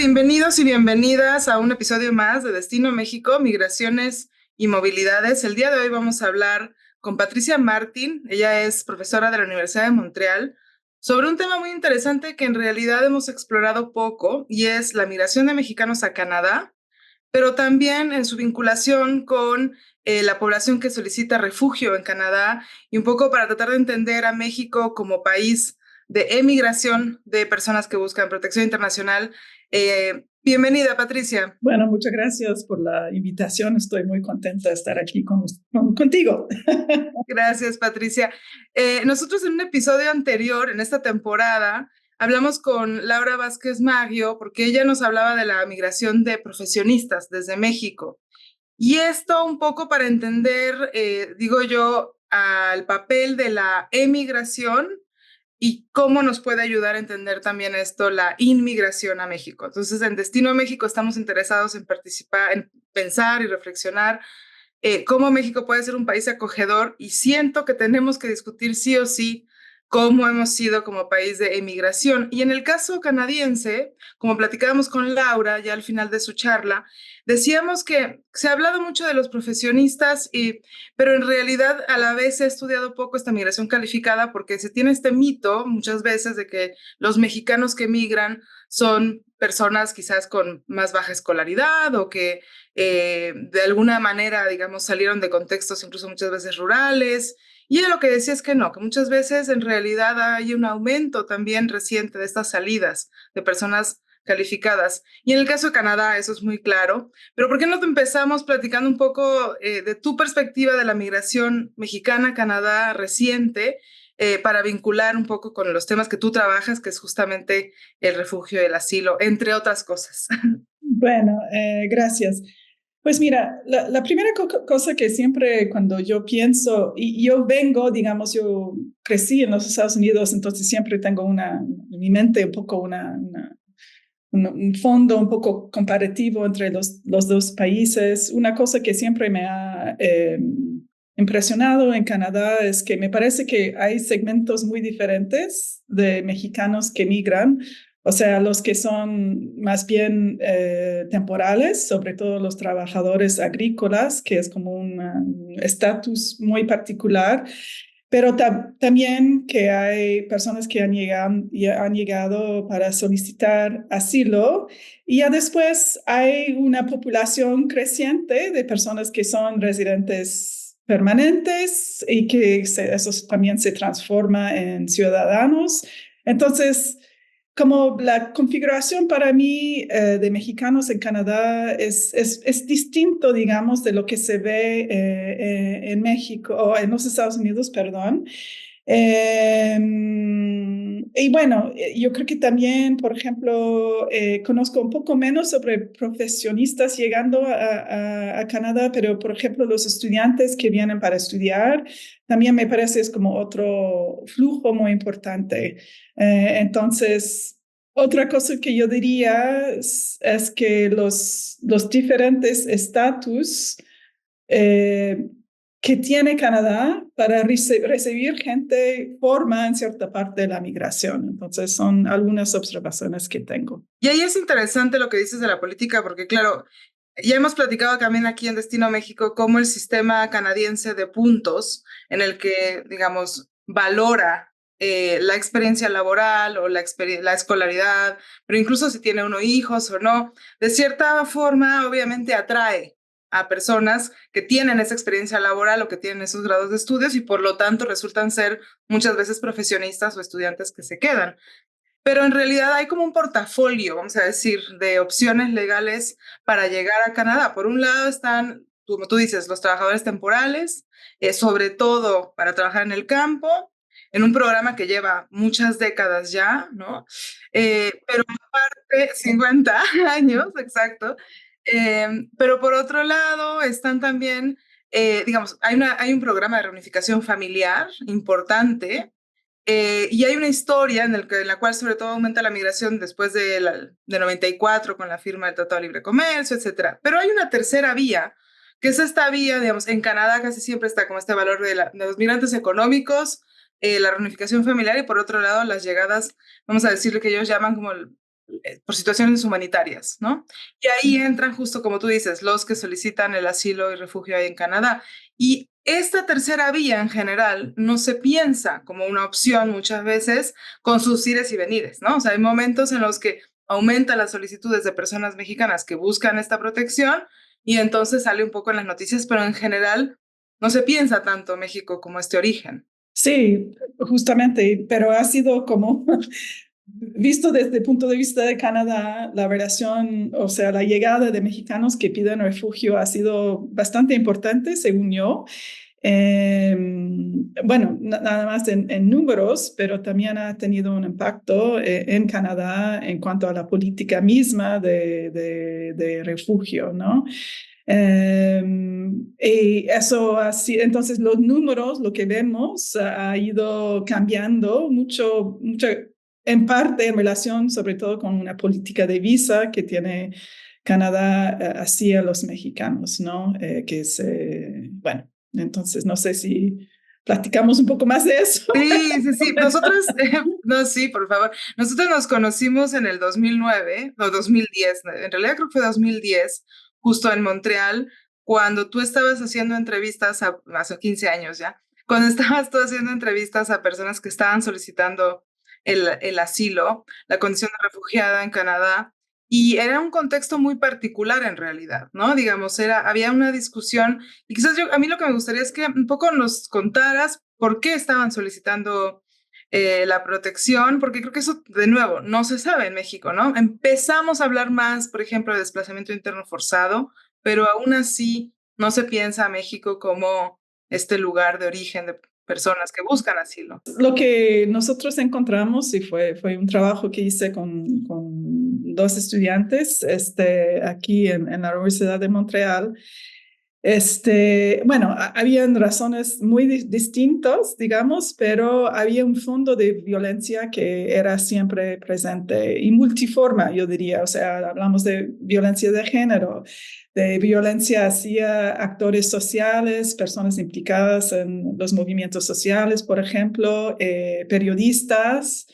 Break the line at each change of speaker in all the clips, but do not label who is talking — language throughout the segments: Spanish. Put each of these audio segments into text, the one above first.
Bienvenidos y bienvenidas a un episodio más de Destino México, Migraciones y Movilidades. El día de hoy vamos a hablar con Patricia Martin. Ella es profesora de la Universidad de Montreal sobre un tema muy interesante que en realidad hemos explorado poco y es la migración de mexicanos a Canadá, pero también en su vinculación con la población que solicita refugio en Canadá y un poco para tratar de entender a México como país de emigración de personas que buscan protección internacional. Bienvenida, Patricia.
Bueno, muchas gracias por la invitación. Estoy muy contenta de estar aquí contigo.
Gracias, Patricia. Nosotros en un episodio anterior, en esta temporada, hablamos con Laura Vázquez Maggio porque ella nos hablaba de la migración de profesionistas desde México. Y esto un poco para entender, digo yo, al papel de la emigración y cómo nos puede ayudar a entender también esto, la inmigración a México. Entonces, en Destino México estamos interesados en participar, en pensar y reflexionar cómo México puede ser un país acogedor y siento que tenemos que discutir sí o sí cómo hemos sido como país de emigración. Y en el caso canadiense, como platicábamos con Laura ya al final de su charla, decíamos que se ha hablado mucho de los profesionistas, pero en realidad a la vez se ha estudiado poco esta migración calificada porque se tiene este mito muchas veces de que los mexicanos que migran son personas quizás con más baja escolaridad o que de alguna manera, digamos, salieron de contextos incluso muchas veces rurales. Y ella lo que decía es que no, que muchas veces en realidad hay un aumento también reciente de estas salidas de personas calificadas. Y en el caso de Canadá eso es muy claro. Pero ¿por qué no te empezamos platicando un poco de tu perspectiva de la migración mexicana a Canadá reciente para vincular un poco con los temas que tú trabajas, que es justamente el refugio y el asilo, entre otras cosas?
Bueno, gracias. Pues mira, la primera cosa que siempre cuando yo pienso, y yo vengo, digamos, yo crecí en los Estados Unidos, entonces siempre tengo en mi mente un poco un fondo un poco comparativo entre los dos países. Una cosa que siempre me ha impresionado en Canadá es que me parece que hay segmentos muy diferentes de mexicanos que migran. O sea, los que son más bien temporales, sobre todo los trabajadores agrícolas, que es como un estatus muy particular, pero también que hay personas que han llegado para solicitar asilo y ya después hay una población creciente de personas que son residentes permanentes y que eso también se transforma en ciudadanos. Entonces, como la configuración para mí de mexicanos en Canadá es distinto, digamos, de lo que se ve en México o en los Estados Unidos, perdón. Eh, y bueno, yo creo que también, por ejemplo, conozco un poco menos sobre profesionistas llegando a Canadá, pero por ejemplo, los estudiantes que vienen para estudiar, también me parece es como otro flujo muy importante. Entonces, otra cosa que yo diría es que los diferentes estatus eh, que tiene Canadá para recibir gente forma en cierta parte de la migración. Entonces, son algunas observaciones que tengo.
Y ahí es interesante lo que dices de la política, porque claro, ya hemos platicado también aquí en Destino México cómo el sistema canadiense de puntos, en el que, digamos, valora la experiencia laboral o la escolaridad, pero incluso si tiene uno hijos o no, de cierta forma obviamente atrae a personas que tienen esa experiencia laboral o que tienen esos grados de estudios y por lo tanto resultan ser muchas veces profesionistas o estudiantes que se quedan. Pero en realidad hay como un portafolio, vamos a decir, de opciones legales para llegar a Canadá. Por un lado están, como tú dices, los trabajadores temporales, sobre todo para trabajar en el campo, en un programa que lleva muchas décadas ya, ¿no? Pero aparte, 50 años, exacto. Pero por otro lado están también, digamos, hay un programa de reunificación familiar importante y hay una historia en la cual sobre todo aumenta la migración después de 94 con la firma del Tratado de Libre Comercio, etcétera. Pero hay una tercera vía, que es esta vía, digamos, en Canadá casi siempre está como este valor de los migrantes económicos, la reunificación familiar y por otro lado las llegadas, vamos a decirle que ellos llaman como por situaciones humanitarias, ¿no? Y ahí entran justo como tú dices, los que solicitan el asilo y refugio ahí en Canadá. Y esta tercera vía en general no se piensa como una opción muchas veces con sus ires y venires, ¿no? O sea, hay momentos en los que aumenta las solicitudes de personas mexicanas que buscan esta protección y entonces sale un poco en las noticias, pero en general no se piensa tanto México como este origen.
Sí, justamente, pero ha sido como visto desde el punto de vista de Canadá, la relación, o sea, la llegada de mexicanos que piden refugio ha sido bastante importante, según yo. Eh, bueno, nada más en números, pero también ha tenido un impacto en Canadá en cuanto a la política misma de refugio, ¿no? Y eso así, entonces los números, lo que vemos, ha ido cambiando mucho, en parte en relación sobre todo con una política de visa que tiene Canadá hacia los mexicanos, ¿no? Que es, bueno, entonces no sé si platicamos un poco más de eso.
Sí, sí, sí. Nosotros, no, sí, por favor. Nosotros nos conocimos en el 2009, no, 2010. En realidad creo que fue 2010, justo en Montreal, cuando tú estabas haciendo entrevistas hace 15 años ya, cuando estabas tú haciendo entrevistas a personas que estaban solicitando el asilo, la condición de refugiada en Canadá, y era un contexto muy particular en realidad, ¿no? Digamos, había una discusión, y quizás a mí lo que me gustaría es que un poco nos contaras por qué estaban solicitando la protección, porque creo que eso, de nuevo, no se sabe en México, ¿no? Empezamos a hablar más, por ejemplo, de desplazamiento interno forzado, pero aún así no se piensa a México como este lugar de origen de personas que buscan asilo.
Lo que nosotros encontramos, y fue un trabajo que hice con dos estudiantes aquí en la Universidad de Montreal, bueno, habían razones muy distintas, digamos, pero había un fondo de violencia que era siempre presente y multiforma, yo diría. O sea, hablamos de violencia de género, de violencia hacia actores sociales, personas implicadas en los movimientos sociales, por ejemplo, periodistas.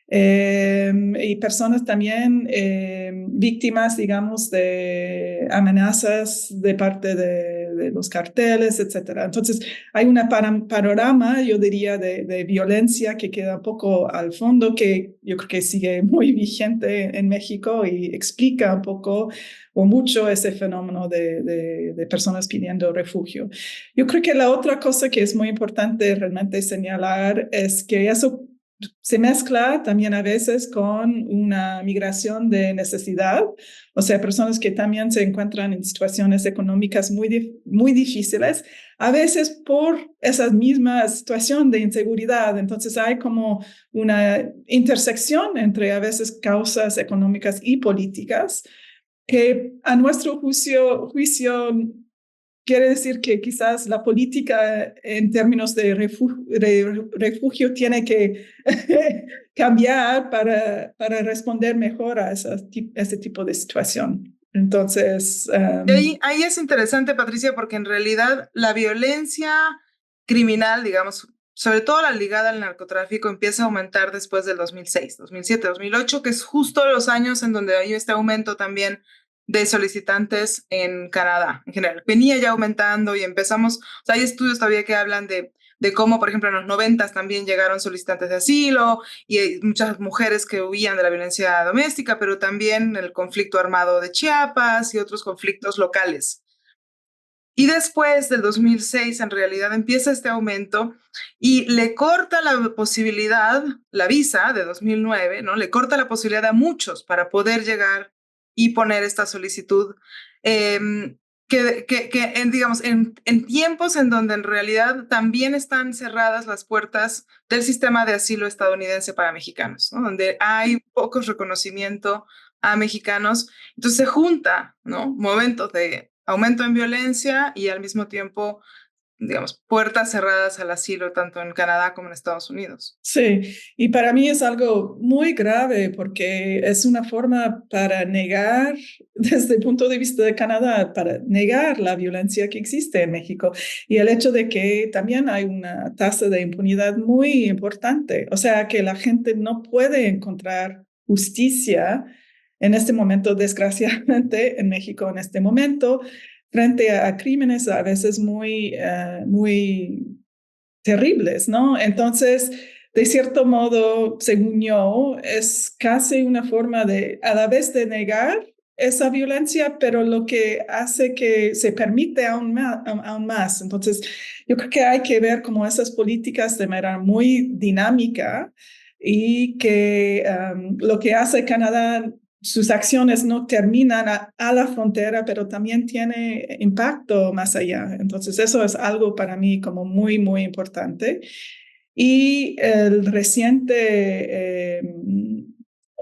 Y personas también víctimas, digamos, de amenazas de parte de los carteles, etcétera. Entonces, hay un panorama, yo diría, de violencia que queda un poco al fondo, que yo creo que sigue muy vigente en México y explica un poco o mucho ese fenómeno de personas pidiendo refugio. Yo creo que la otra cosa que es muy importante realmente señalar es que eso se mezcla también a veces con una migración de necesidad, o sea, personas que también se encuentran en situaciones económicas muy difíciles, a veces por esa misma situación de inseguridad. Entonces hay como una intersección entre a veces causas económicas y políticas que a nuestro juicio quiere decir que quizás la política en términos de refugio tiene que cambiar para responder mejor a ese tipo de situación. Entonces,
Y ahí es interesante, Patricia, porque en realidad la violencia criminal, digamos, sobre todo la ligada al narcotráfico, empieza a aumentar después del 2006, 2007, 2008, que es justo los años en donde hay este aumento también de solicitantes en Canadá en general. Venía ya aumentando y empezamos, o sea, hay estudios todavía que hablan de cómo, por ejemplo, en los 90 también llegaron solicitantes de asilo y hay muchas mujeres que huían de la violencia doméstica, pero también el conflicto armado de Chiapas y otros conflictos locales. Y después del 2006, en realidad, empieza este aumento y le corta la posibilidad, la visa de 2009, ¿no? Le corta la posibilidad a muchos para poder llegar y poner esta solicitud. Digamos, en tiempos en donde en realidad también están cerradas las puertas del sistema de asilo estadounidense para mexicanos, ¿no? Donde hay poco reconocimiento a mexicanos. Entonces se junta, ¿no? Momentos de aumento en violencia y al mismo tiempo, digamos, puertas cerradas al asilo tanto en Canadá como en Estados Unidos.
sí, y para mí es algo muy grave porque es una forma para negar, desde el punto de vista de Canadá, para negar la violencia que existe en México y el hecho de que también hay una tasa de impunidad muy importante, o sea, que la gente no puede encontrar justicia en este momento, desgraciadamente, en México en este momento, frente a crímenes a veces muy terribles, ¿no? Entonces, de cierto modo, según yo, es casi una forma de, a la vez de negar esa violencia, pero lo que hace que se permite aún más, aún más. Entonces, yo creo que hay que ver como esas políticas de manera muy dinámica y que lo que hace Canadá, sus acciones no terminan a la frontera, pero también tiene impacto más allá. Entonces, eso es algo para mí como muy importante. Y el reciente,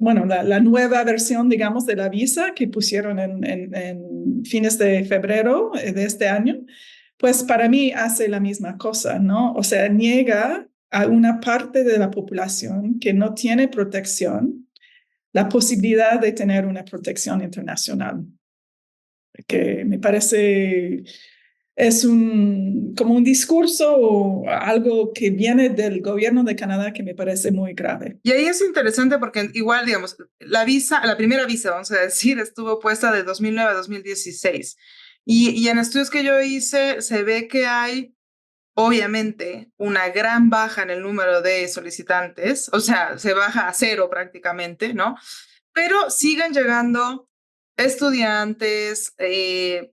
bueno, la nueva versión, digamos, de la visa que pusieron en fines de febrero de este año, pues para mí hace la misma cosa, ¿no? O sea, niega a una parte de la población que no tiene protección la posibilidad de tener una protección internacional, que me parece es como un discurso o algo que viene del gobierno de Canadá que me parece muy grave.
Y ahí es interesante porque igual, digamos, la primera visa, vamos a decir, estuvo puesta de 2009 a 2016. Y en estudios que yo hice se ve que hay obviamente una gran baja en el número de solicitantes, o sea, se baja a cero prácticamente, ¿no? Pero siguen llegando estudiantes,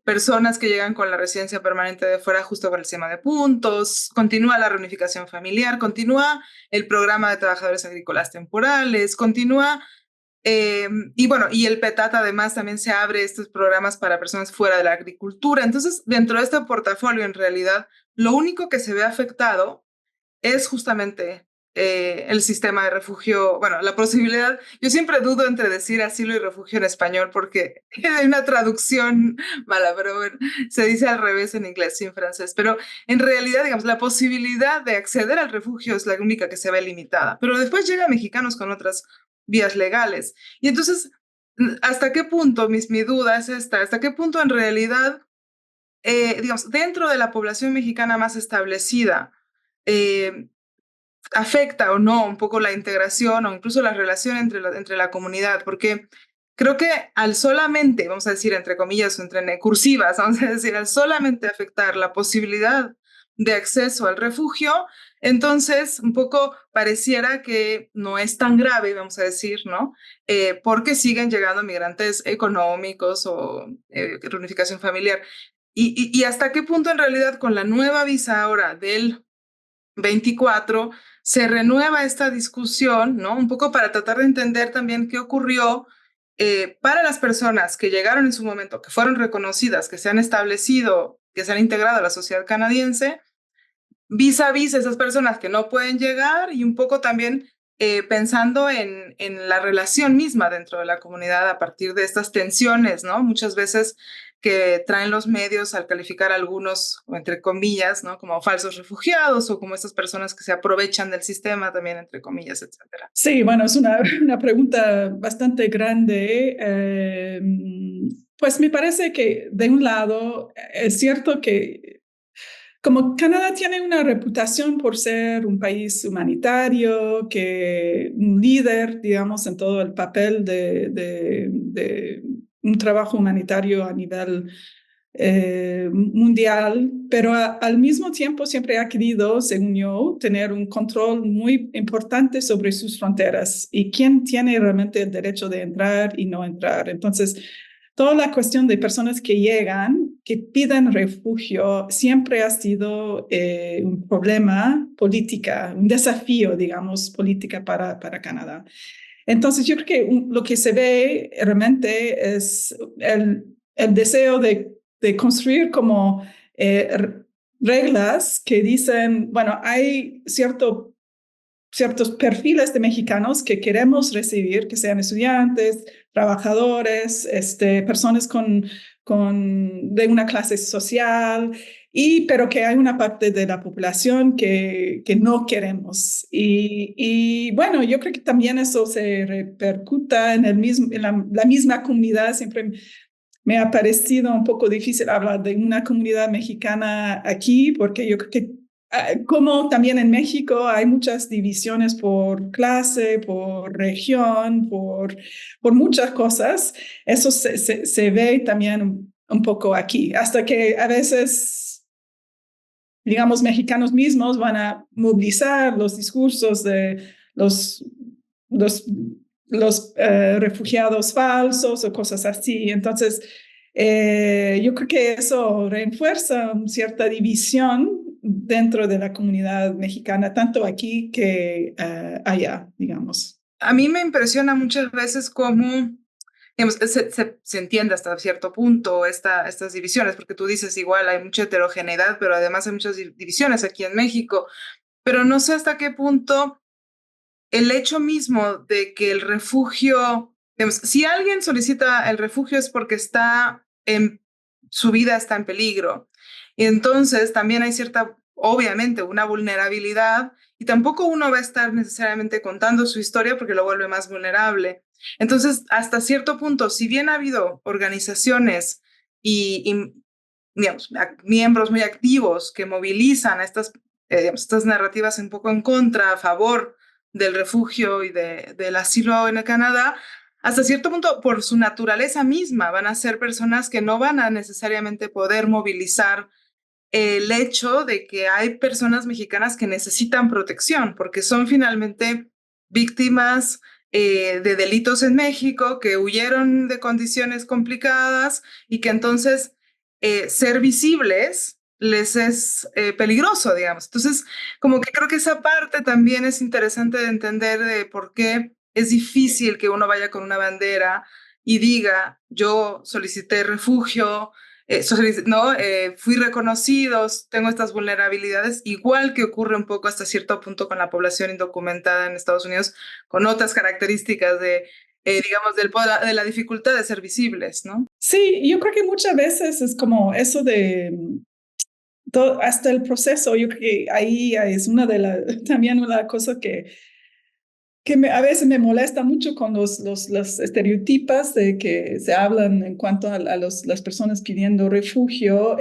personas que llegan con la residencia permanente de fuera justo por el sistema de puntos, continúa la reunificación familiar, continúa el programa de trabajadores agrícolas temporales, continúa, y bueno, y el PETAT además también se abre estos programas para personas fuera de la agricultura. Entonces, dentro de este portafolio, en realidad, lo único que se ve afectado es justamente el sistema de refugio, bueno, la posibilidad, yo siempre dudo entre decir asilo y refugio en español porque hay una traducción mala, pero bueno, se dice al revés en inglés y en francés, pero en realidad, digamos, la posibilidad de acceder al refugio es la única que se ve limitada, pero después llegan mexicanos con otras vías legales. Y entonces, ¿hasta qué punto, mi duda es esta, hasta qué punto en realidad, digamos, dentro de la población mexicana más establecida, eh, afecta o no un poco la integración o incluso la relación entre la comunidad? Porque creo que al solamente, vamos a decir, entre comillas o entre cursivas, vamos a decir, al solamente afectar la posibilidad de acceso al refugio, entonces un poco pareciera que no es tan grave, vamos a decir, ¿no? Porque siguen llegando migrantes económicos o reunificación familiar. Y hasta qué punto en realidad con la nueva visa ahora del 24 se renueva esta discusión, ¿no? Un poco para tratar de entender también qué ocurrió para las personas que llegaron en su momento, que fueron reconocidas, que se han establecido, que se han integrado a la sociedad canadiense, vis a vis esas personas que no pueden llegar y un poco también pensando en la relación misma dentro de la comunidad a partir de estas tensiones, ¿no? Muchas veces que traen los medios al calificar a algunos, entre comillas, ¿no? Como falsos refugiados o como estas personas que se aprovechan del sistema también, entre comillas, etcétera.
Sí, bueno, es una pregunta bastante grande. Pues me parece que de un lado es cierto que como Canadá tiene una reputación por ser un país humanitario, que un líder, digamos, en todo el papel de un trabajo humanitario a nivel mundial, pero al mismo tiempo siempre ha querido, según yo, tener un control muy importante sobre sus fronteras y quién tiene realmente el derecho de entrar y no entrar. Entonces, toda la cuestión de personas que llegan, que piden refugio, siempre ha sido un problema política, un desafío, digamos, política para Canadá. Entonces, yo creo que lo que se ve realmente es el deseo de construir como reglas que dicen, bueno, hay ciertos perfiles de mexicanos que queremos recibir, que sean estudiantes, trabajadores, personas de una clase social, pero que hay una parte de la población que no queremos. Y bueno, yo creo que también eso se repercuta en la misma comunidad. Siempre me ha parecido un poco difícil hablar de una comunidad mexicana aquí, porque yo creo que como también en México hay muchas divisiones por clase, por región, por muchas cosas, eso se ve también un poco aquí, hasta que a veces, digamos, mexicanos mismos van a movilizar los discursos de los, los refugiados falsos o cosas así. Entonces, yo creo que eso refuerza cierta división dentro de la comunidad mexicana, tanto aquí que allá, digamos.
A mí me impresiona muchas veces cómo, digamos, se entiende hasta cierto punto estas divisiones, porque tú dices igual hay mucha heterogeneidad, pero además hay muchas divisiones aquí en México, pero no sé hasta qué punto el hecho mismo de que el refugio, digamos, si alguien solicita el refugio es porque su vida está en peligro. Y entonces también hay cierta, obviamente, una vulnerabilidad y tampoco uno va a estar necesariamente contando su historia porque lo vuelve más vulnerable. Entonces, hasta cierto punto, si bien ha habido organizaciones y digamos, miembros muy activos que movilizan digamos, estas narrativas un poco en contra, a favor del refugio y del asilo en el Canadá, hasta cierto punto, por su naturaleza misma, van a ser personas que no van a necesariamente poder movilizar el hecho de que hay personas mexicanas que necesitan protección, porque son finalmente víctimas de delitos en México, que huyeron de condiciones complicadas y que entonces ser visibles les es peligroso, digamos. Entonces, como que creo que esa parte también es interesante de entender de por qué es difícil que uno vaya con una bandera y diga, yo solicité refugio, ¿no? Fui reconocidos, tengo estas vulnerabilidades, igual que ocurre un poco hasta cierto punto con la población indocumentada en Estados Unidos, con otras características digamos, de la dificultad de ser visibles, ¿no?
Sí, yo creo que muchas veces es como eso de hasta el proceso, yo creo que ahí es una de las, también una cosa que a veces me molesta mucho con los estereotipos de que se hablan en cuanto a las personas pidiendo refugio,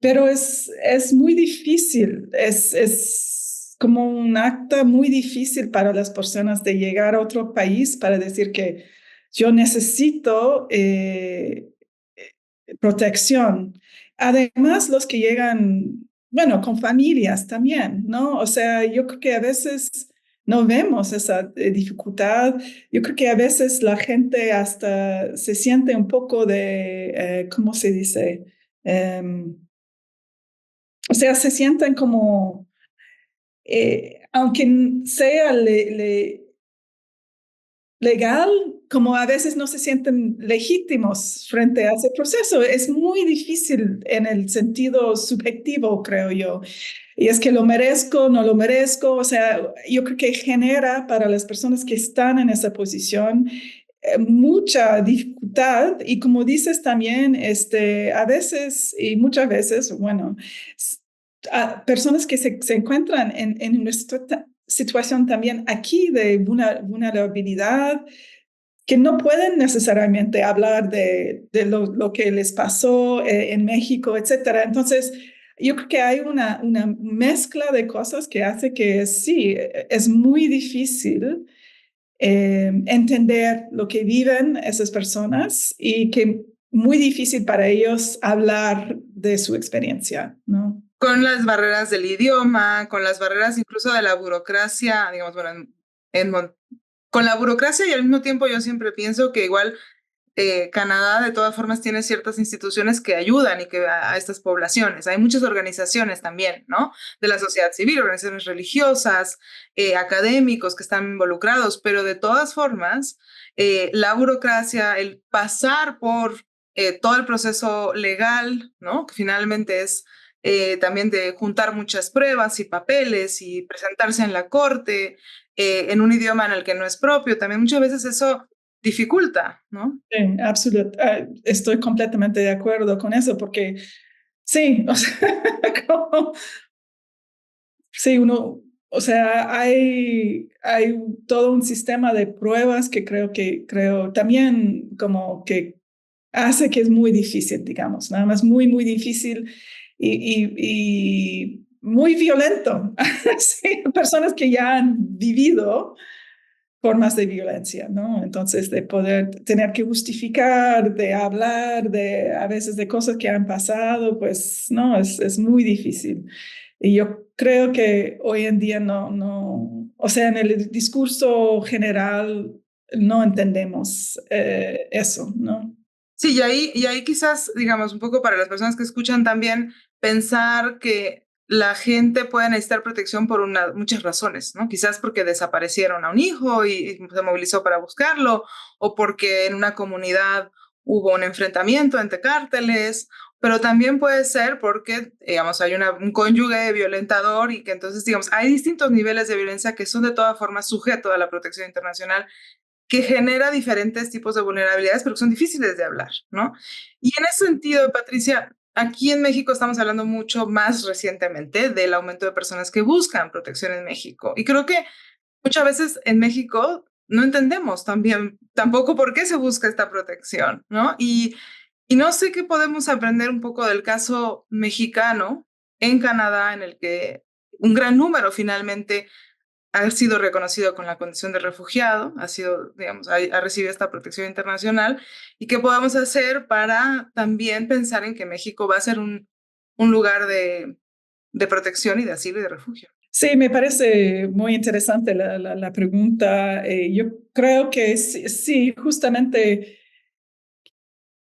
pero es muy difícil, es como un acto muy difícil para las personas de llegar a otro país para decir que yo necesito protección. Además, los que llegan, bueno, con familias también, ¿no? O sea, yo creo que a veces no vemos esa dificultad. Yo creo que a veces la gente hasta se siente un poco de, ¿cómo se dice? O sea, se sienten como, aunque sea legal, como a veces no se sienten legítimos frente a ese proceso. Es muy difícil en el sentido subjetivo, creo yo. Y es que lo merezco, no lo merezco. O sea, yo creo que genera para las personas que están en esa posición mucha dificultad. Y como dices también, a veces y muchas veces, bueno, a personas que se encuentran en una situación también aquí de vulnerabilidad, que no pueden necesariamente hablar de lo que les pasó en México, etcétera. Entonces, yo creo que hay una mezcla de cosas que hace que sí, es muy difícil entender lo que viven esas personas y que muy difícil para ellos hablar de su experiencia, ¿no?
Con las barreras del idioma, con las barreras incluso de la burocracia, digamos, bueno, con la burocracia y al mismo tiempo yo siempre pienso que igual Canadá de todas formas tiene ciertas instituciones que ayudan y que a estas poblaciones. Hay muchas organizaciones también, ¿no? De la sociedad civil, organizaciones religiosas, académicos que están involucrados, pero de todas formas, la burocracia, el pasar por todo el proceso legal, ¿no? Que finalmente es también de juntar muchas pruebas y papeles y presentarse en la corte en un idioma en el que no es propio, también muchas veces eso dificulta, ¿no?
Sí, absolutamente. Estoy completamente de acuerdo con eso, porque sí, o sea, sí, o sea, hay todo un sistema de pruebas que creo también como que hace que es muy difícil, digamos, nada más muy, muy difícil y muy violento. Sí, personas que ya han vivido formas de violencia, ¿no? Entonces, de poder tener que justificar, de hablar, de a veces de cosas que han pasado, pues no, es muy difícil. Y yo creo que hoy en día o sea, en el discurso general no entendemos eso, ¿no?
Sí, y ahí quizás, digamos, un poco para las personas que escuchan también, pensar que la gente puede necesitar protección por muchas razones, ¿no? Quizás porque desaparecieron a un hijo y se movilizó para buscarlo, o porque en una comunidad hubo un enfrentamiento entre cárteles, pero también puede ser porque, digamos, hay un cónyuge violentador y que entonces, digamos, hay distintos niveles de violencia que son de todas formas sujetos a la protección internacional que genera diferentes tipos de vulnerabilidades, pero que son difíciles de hablar, ¿no? Y en ese sentido, Patricia, aquí en México estamos hablando mucho más recientemente del aumento de personas que buscan protección en México. Y creo que muchas veces en México no entendemos también tampoco por qué se busca esta protección, ¿no? Y no sé qué podemos aprender un poco del caso mexicano en Canadá, en el que un gran número finalmente ha sido reconocido con la condición de refugiado, ha sido, digamos, ha recibido esta protección internacional y qué podamos hacer para también pensar en que México va a ser un lugar de protección y de asilo y de refugio.
Sí, me parece muy interesante la pregunta. Yo creo que sí, sí, justamente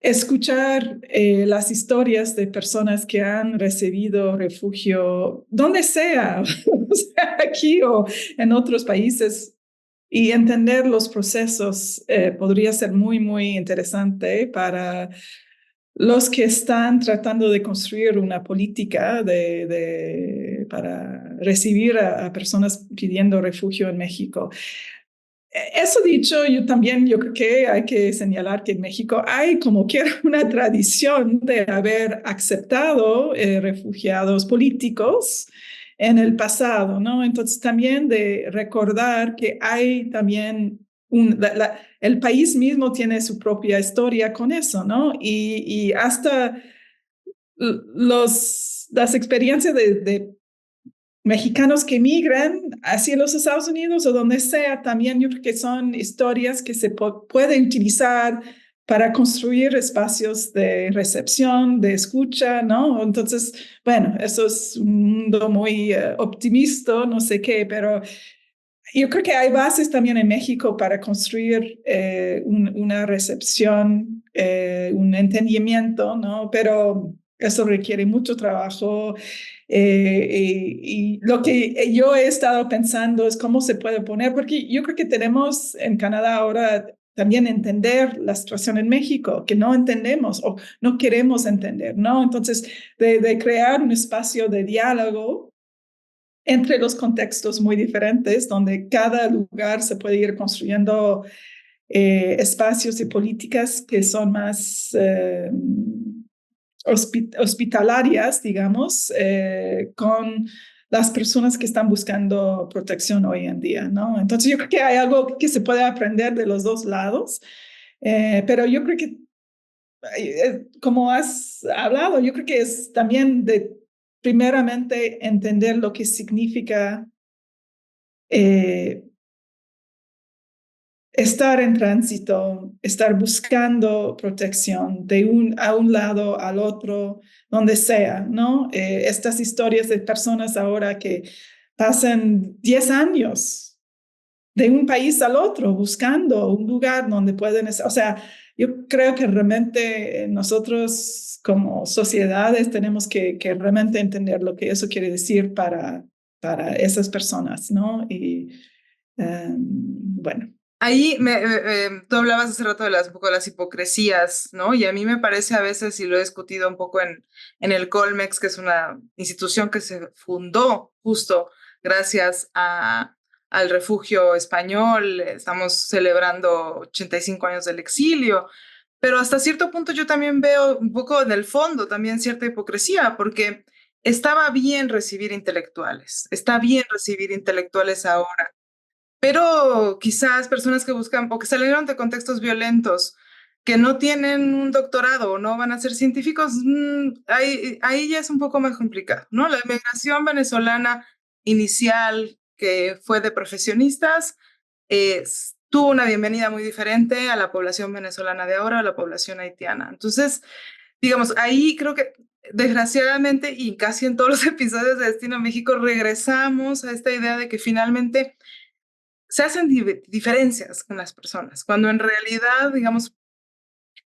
escuchar las historias de personas que han recibido refugio, donde sea, o sea, aquí o en otros países, y entender los procesos podría ser muy, muy interesante para los que están tratando de construir una política para recibir a personas pidiendo refugio en México. Eso dicho, yo creo que hay que señalar que en México hay como que una tradición de haber aceptado refugiados políticos en el pasado, ¿no? Entonces también de recordar que hay también el país mismo tiene su propia historia con eso, ¿no? Y hasta las experiencias de mexicanos que migran hacia los Estados Unidos o donde sea, también yo creo que son historias que se pueden utilizar para construir espacios de recepción, de escucha, ¿no? Entonces, bueno, eso es un mundo muy optimista, no sé qué, pero yo creo que hay bases también en México para construir una recepción, un entendimiento, ¿no? Pero eso requiere mucho trabajo. Y lo que yo he estado pensando es cómo se puede poner, porque yo creo que tenemos en Canadá ahora también entender la situación en México, que no entendemos o no queremos entender, ¿no? Entonces, de crear un espacio de diálogo entre los contextos muy diferentes, donde cada lugar se puede ir construyendo espacios y políticas que son más hospitalarias, digamos, con las personas que están buscando protección hoy en día, ¿no? Entonces yo creo que hay algo que se puede aprender de los dos lados, pero yo creo que, como has hablado, yo creo que es también de primeramente entender lo que significa eh, estar en tránsito, estar buscando protección a un lado al otro, donde sea, ¿no? Estas historias de personas ahora que pasan 10 años de un país al otro buscando un lugar donde pueden, o sea, yo creo que realmente nosotros como sociedades tenemos que realmente entender lo que eso quiere decir para esas personas, ¿no? Y bueno.
Ahí tú hablabas hace rato de un poco de las hipocresías, ¿no? Y a mí me parece a veces, y lo he discutido un poco en el Colmex, que es una institución que se fundó justo gracias al refugio español. Estamos celebrando 85 años del exilio, pero hasta cierto punto yo también veo un poco en el fondo también cierta hipocresía, porque estaba bien recibir intelectuales, está bien recibir intelectuales ahora, pero quizás personas que buscan o que salieron de contextos violentos que no tienen un doctorado o no van a ser científicos, ahí ya es un poco más complicado, ¿no? La inmigración venezolana inicial, que fue de profesionistas, tuvo una bienvenida muy diferente a la población venezolana de ahora, a la población haitiana. Entonces, digamos, ahí creo que desgraciadamente y casi en todos los episodios de Destino México regresamos a esta idea de que finalmente se hacen diferencias con las personas, cuando en realidad, digamos,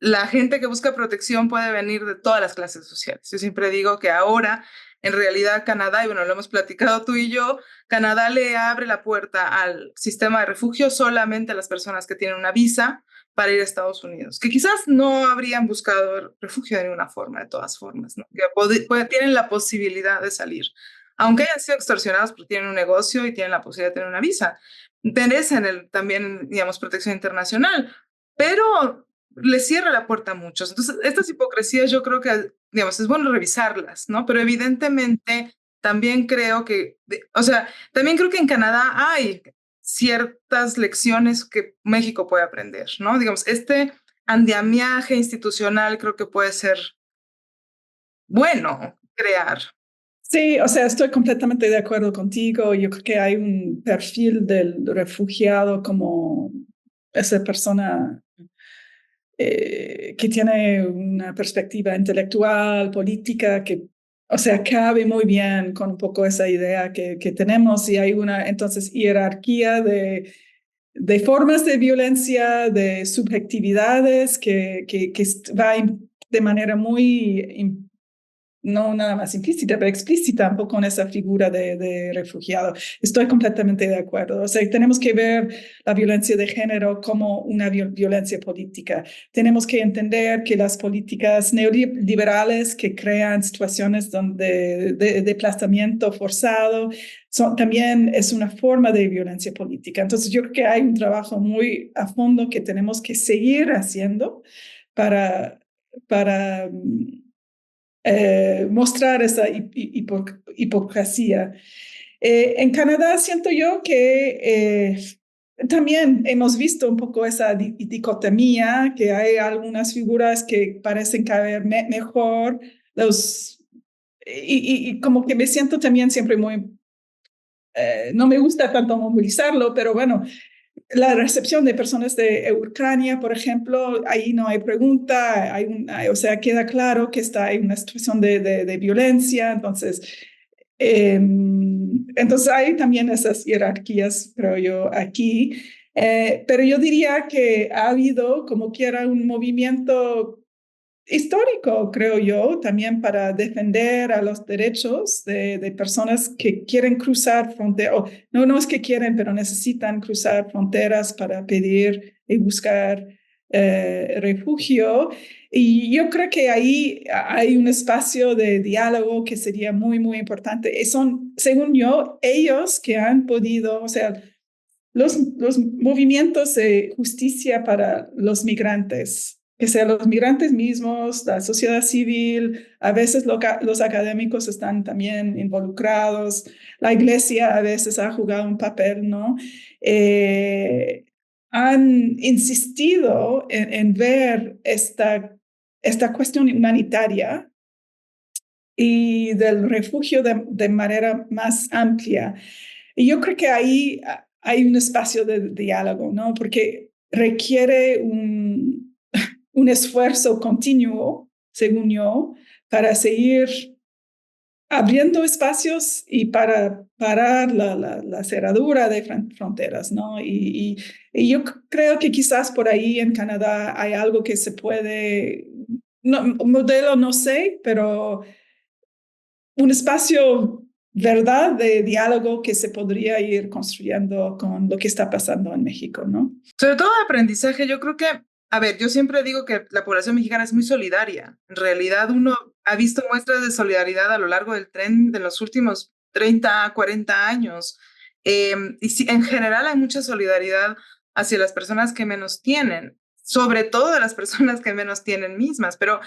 la gente que busca protección puede venir de todas las clases sociales. Yo siempre digo que ahora, en realidad, Canadá, y bueno, lo hemos platicado tú y yo, Canadá le abre la puerta al sistema de refugio solamente a las personas que tienen una visa para ir a Estados Unidos, que quizás no habrían buscado refugio de ninguna forma, de todas formas, ¿no? Que tienen la posibilidad de salir. Aunque hayan sido extorsionados, pero tienen un negocio y tienen la posibilidad de tener una visa. Merecen también, digamos, protección internacional, pero le cierra la puerta a muchos. Entonces, estas hipocresías yo creo que, digamos, es bueno revisarlas, ¿no? Pero evidentemente también creo que, o sea, también creo que en Canadá hay ciertas lecciones que México puede aprender, ¿no? Digamos, este andamiaje institucional creo que puede ser bueno crear.
Sí, o sea, estoy completamente de acuerdo contigo. Yo creo que hay un perfil del refugiado como esa persona que tiene una perspectiva intelectual, política, que, o sea, cabe muy bien con un poco esa idea que tenemos y hay una, entonces, jerarquía de formas de violencia, de subjetividades que va de manera muy no nada más implícita, pero explícita un poco con esa figura de refugiado. Estoy completamente de acuerdo. O sea, tenemos que ver la violencia de género como una violencia política. Tenemos que entender que las políticas neoliberales que crean situaciones donde de desplazamiento forzado también es una forma de violencia política. Entonces, yo creo que hay un trabajo muy a fondo que tenemos que seguir haciendo para mostrar esa hipocresía. En Canadá siento yo que también hemos visto un poco esa dicotomía, que hay algunas figuras que parecen caber mejor, los, y como que me siento también siempre muy, no me gusta tanto movilizarlo, pero bueno, la recepción de personas de Ucrania, por ejemplo, ahí no hay pregunta, o sea, queda claro que hay una situación de violencia, entonces hay también esas jerarquías, creo yo, aquí. Pero yo diría que ha habido, como quiera, un movimiento histórico, creo yo, también para defender a los derechos de personas que quieren cruzar fronteras, o no es que quieren, pero necesitan cruzar fronteras para pedir y buscar refugio. Y yo creo que ahí hay un espacio de diálogo que sería muy, muy importante. Y son, según yo, ellos que han podido, o sea, los movimientos de justicia para los migrantes, que sean los migrantes mismos, la sociedad civil, a veces los académicos están también involucrados, la iglesia a veces ha jugado un papel, ¿no? Han insistido en ver esta cuestión humanitaria y del refugio de manera más amplia. Y yo creo que ahí hay un espacio de diálogo, ¿no? Porque requiere un esfuerzo continuo, según yo, para seguir abriendo espacios y para parar la cerradura de fronteras, ¿no? Y yo creo que quizás por ahí en Canadá hay algo que se puede, no, modelo no sé, pero un espacio, ¿verdad?, de diálogo que se podría ir construyendo con lo que está pasando en México, ¿no?
Sobre todo de aprendizaje, yo creo que, a ver, yo siempre digo que la población mexicana es muy solidaria. En realidad uno ha visto muestras de solidaridad a lo largo del tren de los últimos 30, 40 años. Y sí, en general hay mucha solidaridad hacia las personas que menos tienen, sobre todo de las personas que menos tienen mismas, pero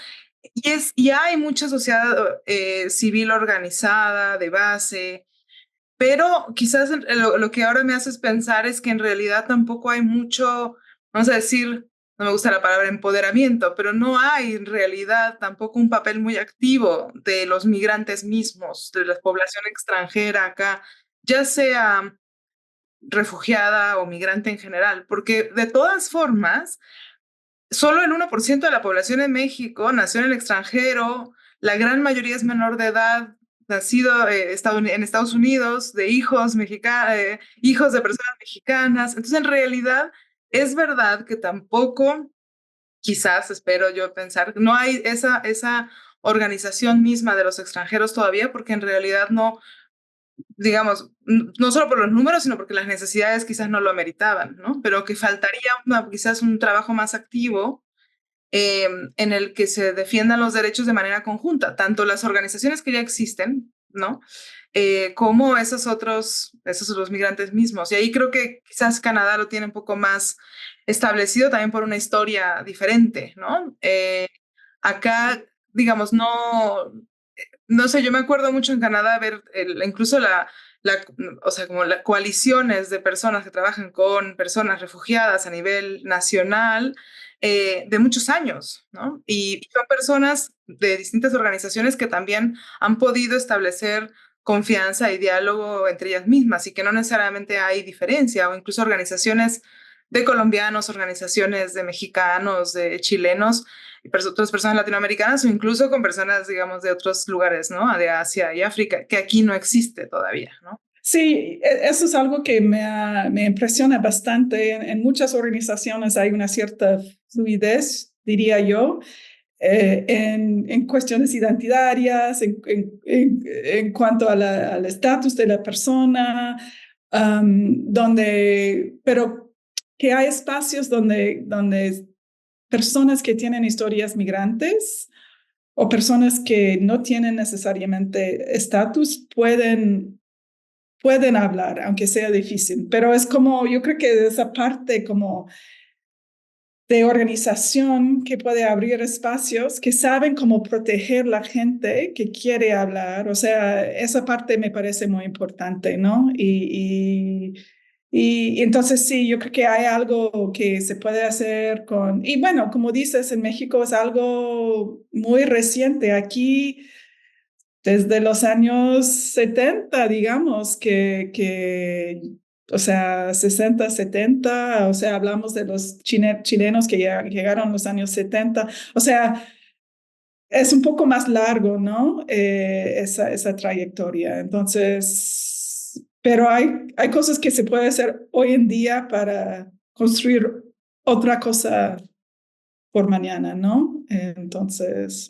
y hay mucha sociedad civil organizada, de base, pero quizás lo que ahora me haces pensar es que en realidad tampoco hay mucho, vamos a decir, no me gusta la palabra empoderamiento, pero no hay en realidad tampoco un papel muy activo de los migrantes mismos, de la población extranjera acá, ya sea refugiada o migrante en general, porque de todas formas, solo el 1% de la población en México nació en el extranjero, la gran mayoría es menor de edad, nacido en Estados Unidos, de hijos de personas mexicanas. Entonces, en realidad, es verdad que tampoco, quizás, espero yo pensar, no hay esa organización misma de los extranjeros todavía, porque en realidad no, digamos, no solo por los números, sino porque las necesidades quizás no lo ameritaban, ¿no? Pero que faltaría quizás un trabajo más activo en el que se defiendan los derechos de manera conjunta, tanto las organizaciones que ya existen, ¿no? Como esos los migrantes mismos. Y ahí creo que quizás Canadá lo tiene un poco más establecido también por una historia diferente, ¿no? Acá, digamos, no sé, yo me acuerdo mucho en Canadá ver incluso o sea, como las coaliciones de personas que trabajan con personas refugiadas a nivel nacional de muchos años, ¿no? Y son personas de distintas organizaciones que también han podido establecer confianza y diálogo entre ellas mismas y que no necesariamente hay diferencia, o incluso organizaciones de colombianos, organizaciones de mexicanos, de chilenos, y otras personas latinoamericanas o incluso con personas, digamos, de otros lugares, ¿no? De Asia y África, que aquí no existe todavía, ¿no?
Sí, eso es algo que me impresiona bastante. En muchas organizaciones hay una cierta fluidez, diría yo, en cuestiones identitarias, en cuanto al estatus de la persona, pero que hay espacios donde personas que tienen historias migrantes o personas que no tienen necesariamente estatus pueden hablar, aunque sea difícil, pero es como, yo creo que esa parte como de organización que puede abrir espacios, que saben cómo proteger la gente que quiere hablar, o sea, esa parte me parece muy importante, ¿no? Y entonces sí, yo creo que hay algo que se puede hacer y bueno, como dices, en México es algo muy reciente. Aquí desde los años 70, digamos, o sea, 60, 70, o sea, hablamos de los chilenos que ya llegaron en los años 70, o sea, es un poco más largo, ¿no? Esa trayectoria. Entonces, pero hay cosas que se puede hacer hoy en día para construir otra cosa por mañana, ¿no? Entonces,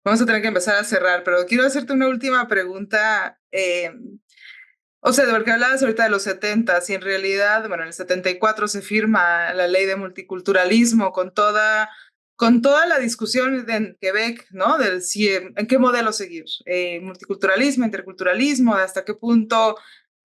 Vamos a tener que empezar a cerrar, pero quiero hacerte una última pregunta. O sea, de porque hablabas ahorita de los 70, y en realidad, bueno, en el 74 se firma la ley de multiculturalismo con toda la discusión en Quebec, ¿no? Del si, en qué modelo seguir. Multiculturalismo, interculturalismo, hasta qué punto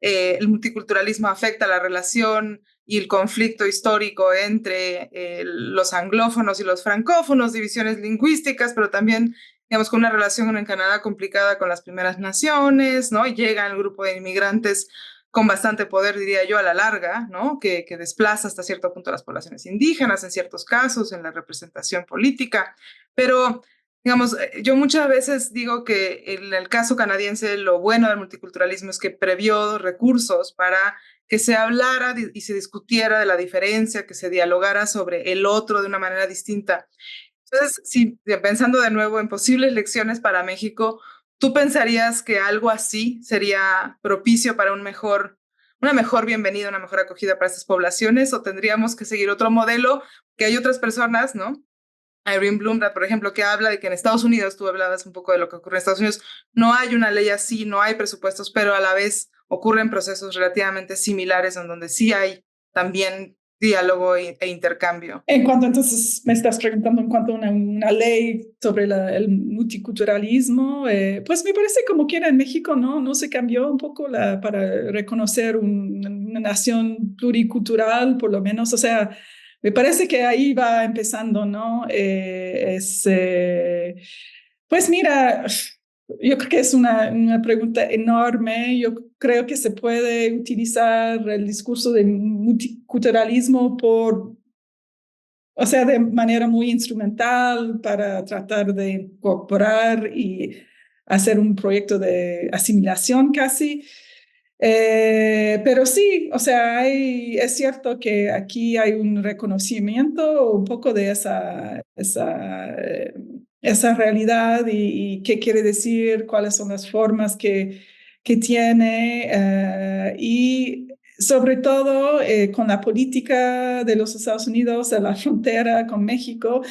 el multiculturalismo afecta la relación y el conflicto histórico entre los anglófonos y los francófonos, divisiones lingüísticas, pero también digamos, con una relación en Canadá complicada con las primeras naciones, ¿no? Y llega el grupo de inmigrantes con bastante poder, diría yo, a la larga, ¿no? Que desplaza hasta cierto punto a las poblaciones indígenas, en ciertos casos, en la representación política. Pero, digamos, yo muchas veces digo que en el caso canadiense lo bueno del multiculturalismo es que previó recursos para que se hablara y se discutiera de la diferencia, que se dialogara sobre el otro de una manera distinta. Entonces, sí, pensando de nuevo en posibles lecciones para México, ¿tú pensarías que algo así sería propicio para una mejor bienvenida, una mejor acogida para estas poblaciones? ¿O tendríamos que seguir otro modelo que hay otras personas, ¿no? Irene Blumrad, por ejemplo, que habla de que en Estados Unidos, tú hablabas un poco de lo que ocurre en Estados Unidos, no hay una ley así, no hay presupuestos, pero a la vez ocurren procesos relativamente similares en donde sí hay también diálogo e intercambio.
en cuanto entonces me estás preguntando en cuanto a una ley sobre el multiculturalismo, pues me parece como que era en México, ¿no? No se cambió un poco para reconocer una nación pluricultural, por lo menos, o sea, me parece que ahí va empezando, ¿no? Pues mira, yo creo que es una pregunta enorme. Yo creo que se puede utilizar el discurso de multiculturalismo o sea, de manera muy instrumental para tratar de incorporar y hacer un proyecto de asimilación casi. Pero sí, o sea, es cierto que aquí hay un reconocimiento un poco de esa realidad y qué quiere decir, cuáles son las formas que tiene y sobre todo con la política de los Estados Unidos, de la frontera con México.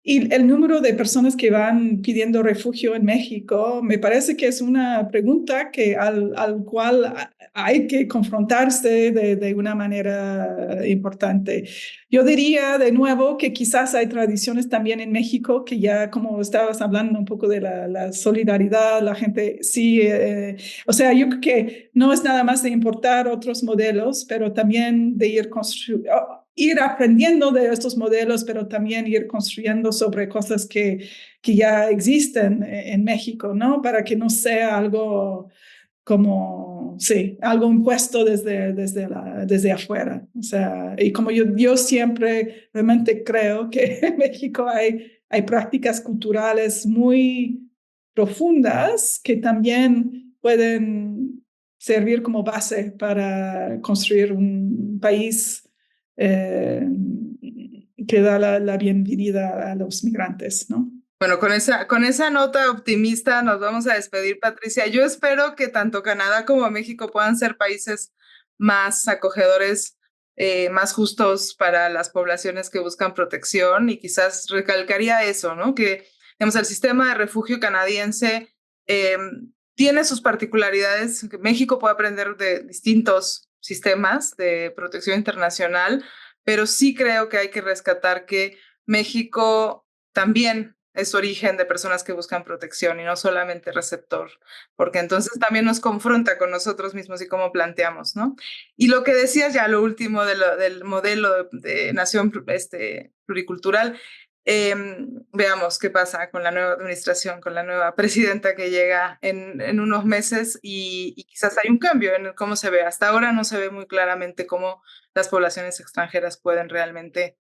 Y el número de personas que van pidiendo refugio en México, me parece que es una pregunta que al cual hay que confrontarse de una manera importante. Yo diría de nuevo que quizás hay tradiciones también en México que ya, como estabas hablando un poco de la solidaridad, la gente sí, o sea, yo creo que no es nada más de importar otros modelos, pero también de ir aprendiendo de estos modelos, pero también ir construyendo sobre cosas que ya existen en México, ¿no? Para que no sea algo como, sí, algo impuesto desde afuera. O sea, y como yo siempre realmente creo que en México hay prácticas culturales muy profundas que también pueden servir como base para construir un país eh, que da la bienvenida a los migrantes, ¿no?
Bueno, con esa nota optimista nos vamos a despedir, Patricia. Yo espero que tanto Canadá como México puedan ser países más acogedores, más justos para las poblaciones que buscan protección y quizás recalcaría eso, ¿no? Que, digamos, el sistema de refugio canadiense tiene sus particularidades, que México puede aprender de distintos sistemas de protección internacional, pero sí creo que hay que rescatar que México también es origen de personas que buscan protección y no solamente receptor, porque entonces también nos confronta con nosotros mismos y cómo planteamos, ¿no? Y lo que decías ya, lo último del modelo de nación pluricultural, veamos qué pasa con la nueva administración, con la nueva presidenta que llega en unos meses y quizás hay un cambio en cómo se ve. Hasta ahora no se ve muy claramente cómo las poblaciones extranjeras pueden realmente,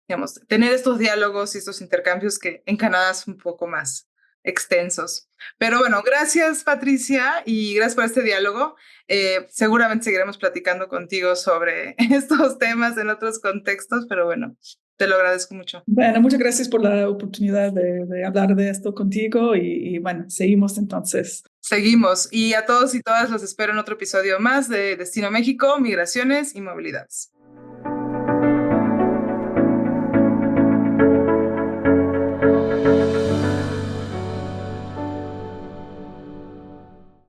digamos, tener estos diálogos y estos intercambios que en Canadá son un poco más extensos. Pero bueno, gracias Patricia y gracias por este diálogo. Seguramente seguiremos platicando contigo sobre estos temas en otros contextos, pero bueno, te lo agradezco mucho.
Bueno, muchas gracias por la oportunidad de hablar de esto contigo y bueno, seguimos entonces.
Seguimos y a todos y todas los espero en otro episodio más de Destino México, Migraciones y Movilidades.